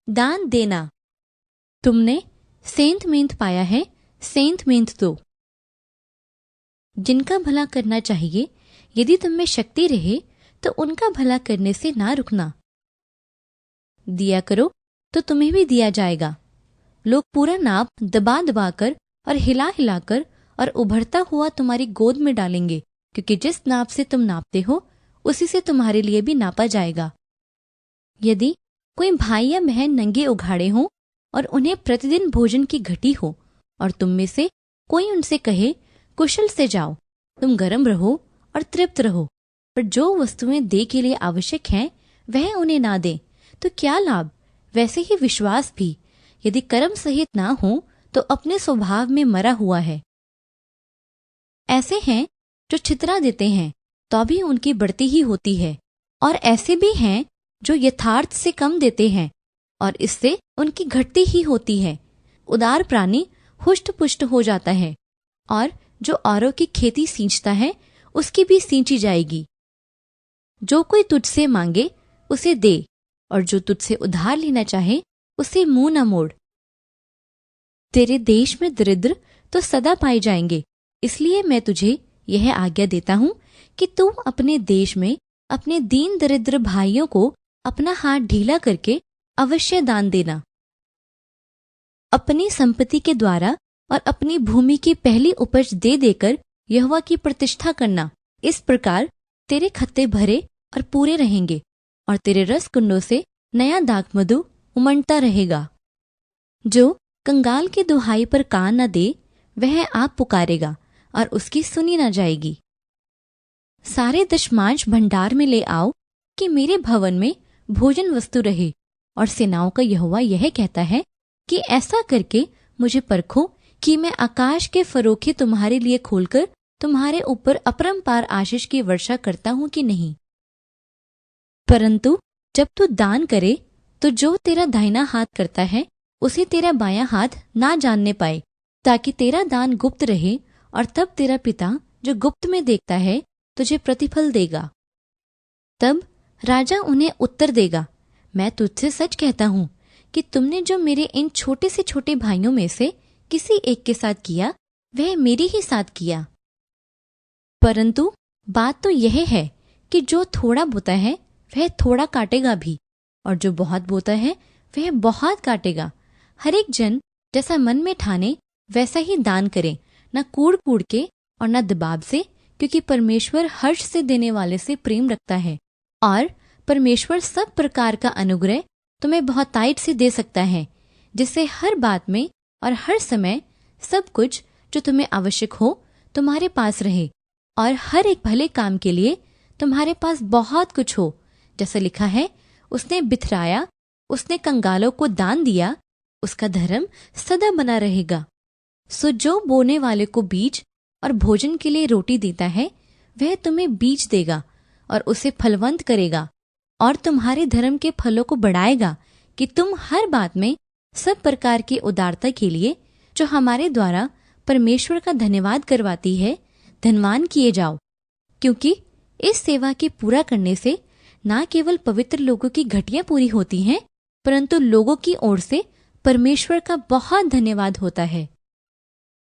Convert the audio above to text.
दान देना। तुमने सेंध मेंध पाया है, सेंध मेंध दो। जिनका भला करना चाहिए, यदि तुम में शक्ति रहे तो उनका भला करने से ना रुकना। दिया करो तो तुम्हें भी दिया जाएगा। लोग पूरा नाप दबा दबा कर और हिला हिलाकर और उभरता हुआ तुम्हारी गोद में डालेंगे, क्योंकि जिस नाप से तुम नापते हो उसी से तुम्हारे लिए भी नापा जाएगा। यदि कोई भाई या बहन नंगे उघाड़े हों और उन्हें प्रतिदिन भोजन की घटी हो और तुम में से कोई उनसे कहे कुशल से जाओ, तुम गर्म रहो और तृप्त रहो, पर जो वस्तुएं दे के लिए आवश्यक हैं वह उन्हें ना दे, तो क्या लाभ। वैसे ही विश्वास भी यदि कर्म सहित ना हो तो अपने स्वभाव में मरा हुआ है। ऐसे हैं जो छितरा देते हैं तो भी उनकी बढ़ती ही होती है, और ऐसे भी हैं जो यथार्थ से कम देते हैं और इससे उनकी घटती ही होती है। उदार प्राणी हुष्ट पुष्ट हो जाता है, और जो औरों की खेती सींचता है उसकी भी सींची जाएगी। जो कोई तुझसे मांगे उसे दे, और जो तुझसे उधार लेना चाहे उसे मुंह न मोड़। तेरे देश में दरिद्र तो सदा पाए जाएंगे, इसलिए मैं तुझे यह आज्ञा देता हूं कि तू अपने देश में अपने दीन दरिद्र भाइयों को अपना हाथ ढीला करके अवश्य दान देना। अपनी संपत्ति के द्वारा और अपनी भूमि की पहली उपज दे देकर यहोवा की प्रतिष्ठा करना। इस प्रकार तेरे खत्ते भरे और पूरे रहेंगे, और तेरे रस कुंडों से नया दाख मधु उमड़ता रहेगा। जो कंगाल की दुहाई पर कान न दे वह आप पुकारेगा और उसकी सुनी न जाएगी। सारे दशमांश भंडार में ले आओ कि मेरे भवन में भोजन वस्तु रहे, और सेनाओं का यहोवा यह कहता है कि ऐसा करके मुझे परखो कि मैं आकाश के फरोखे तुम्हारे लिए खोलकर तुम्हारे ऊपर अपरंपार आशीष की वर्षा करता हूं कि नहीं। परंतु जब तू दान करे तो जो तेरा दाहिना हाथ करता है उसे तेरा बायां हाथ ना जानने पाए, ताकि तेरा दान गुप्त रहे, और तब तेरा पिता जो गुप्त में देखता है तुझे प्रतिफल देगा। तब राजा उन्हें उत्तर देगा, मैं तुझसे सच कहता हूं कि तुमने जो मेरे इन छोटे से छोटे भाइयों में से किसी एक के साथ किया वह मेरे ही साथ किया। परंतु बात तो यह है कि जो थोड़ा बोता है वह थोड़ा काटेगा भी, और जो बहुत बोता है वह बहुत काटेगा। हर एक जन जैसा मन में ठाने वैसा ही दान करे, न कूड़ कूड़ के और न दबाव से, क्योंकि परमेश्वर हर्ष से देने वाले से प्रेम रखता है, और परमेश्वर सब प्रकार का अनुग्रह तुम्हें बहुतायत से दे सकता है, जिससे हर बात में और हर समय सब कुछ जो तुम्हें आवश्यक हो तुम्हारे पास रहे, और हर एक भले काम के लिए तुम्हारे पास बहुत कुछ हो। जैसा लिखा है, उसने बिथराया, उसने कंगालों को दान दिया, उसका धर्म सदा बना रहेगा। सो जो बोने वाले को बीज और भोजन के लिए रोटी देता है वह तुम्हें बीज देगा और उसे फलवंत करेगा, और तुम्हारे धर्म के फलों को बढ़ाएगा, कि तुम हर बात में सब प्रकार की उदारता के लिए जो हमारे द्वारा परमेश्वर का धन्यवाद करवाती है धनवान किए जाओ। क्योंकि इस सेवा के पूरा करने से न केवल पवित्र लोगों की घटियां पूरी होती हैं, परंतु लोगों की ओर से परमेश्वर का बहुत धन्यवाद होता है।